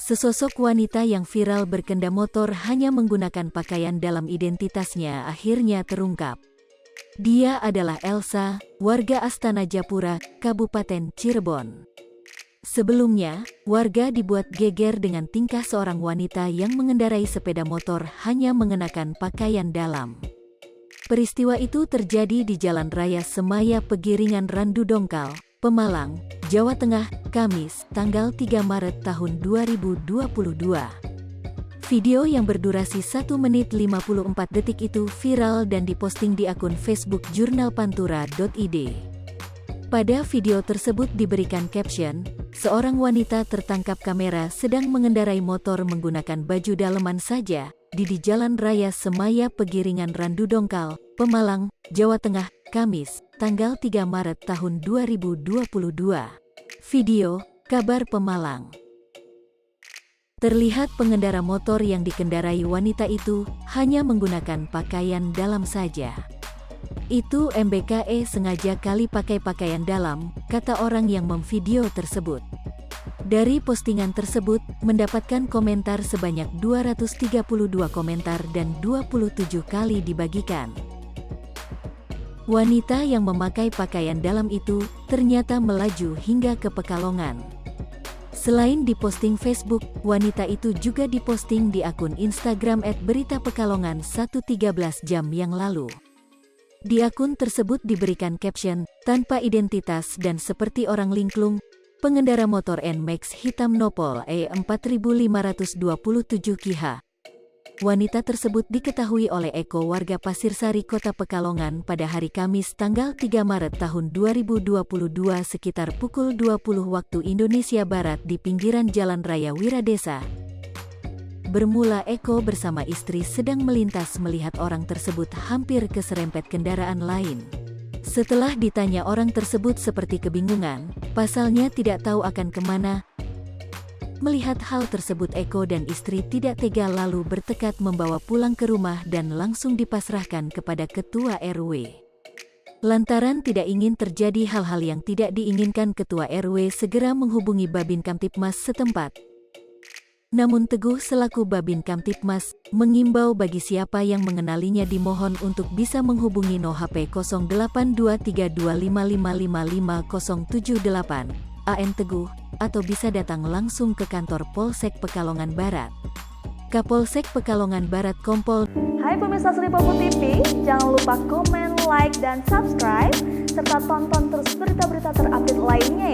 Sesosok wanita yang viral berkendara motor hanya menggunakan pakaian dalam identitasnya akhirnya terungkap. Dia adalah Elsa, warga Astana Japura, Kabupaten Cirebon. Sebelumnya, warga dibuat geger dengan tingkah seorang wanita yang mengendarai sepeda motor hanya mengenakan pakaian dalam. Peristiwa itu terjadi di Jalan Raya Semaya Pegiringan Randu Dongkal, Pemalang, Jawa Tengah, Kamis, tanggal 3 Maret tahun 2022. Video yang berdurasi 1 menit 54 detik itu viral dan diposting di akun Facebook jurnalpantura.id. Pada video tersebut diberikan caption, seorang wanita tertangkap kamera sedang mengendarai motor menggunakan baju daleman saja, di Jalan Raya Semaya Pegiringan Randu Dongkal, Pemalang, Jawa Tengah, Kamis, tanggal 3 Maret tahun 2022. Video, Kabar Pemalang. Terlihat pengendara motor yang dikendarai wanita itu hanya menggunakan pakaian dalam saja. Itu MBKE sengaja kali pakai pakaian dalam, kata orang yang memvideo tersebut. Dari postingan tersebut, mendapatkan komentar sebanyak 232 komentar dan 27 kali dibagikan. Wanita yang memakai pakaian dalam itu ternyata melaju hingga ke Pekalongan. Selain diposting Facebook, wanita itu juga diposting di akun Instagram @beritapekalongan 113 jam yang lalu. Di akun tersebut diberikan caption, tanpa identitas dan seperti orang linglung, pengendara motor NMAX hitam Nopol E4527 KH. Wanita tersebut diketahui oleh Eko warga Pasir Sari Kota Pekalongan pada hari Kamis tanggal 3 Maret tahun 2022 sekitar pukul 20 waktu Indonesia Barat di pinggiran Jalan Raya Wiradesa. Bermula Eko bersama istri sedang melintas melihat orang tersebut hampir keserempet kendaraan lain. Setelah ditanya orang tersebut seperti kebingungan, pasalnya tidak tahu akan kemana. Melihat hal tersebut Eko dan istri tidak tega lalu bertekad membawa pulang ke rumah dan langsung dipasrahkan kepada Ketua RW. Lantaran tidak ingin terjadi hal-hal yang tidak diinginkan, Ketua RW segera menghubungi Babin Kamtipmas setempat. Namun Teguh selaku Babin Kamtipmas mengimbau bagi siapa yang mengenalinya dimohon untuk bisa menghubungi no HP 082325555078 AN Teguh atau bisa datang langsung ke kantor Polsek Pekalongan Barat. Kapolsek Pekalongan Barat Kompol. Hai pemirsa Sri Popo TV, jangan lupa komen, like, dan subscribe serta tonton terus berita-berita terupdate lainnya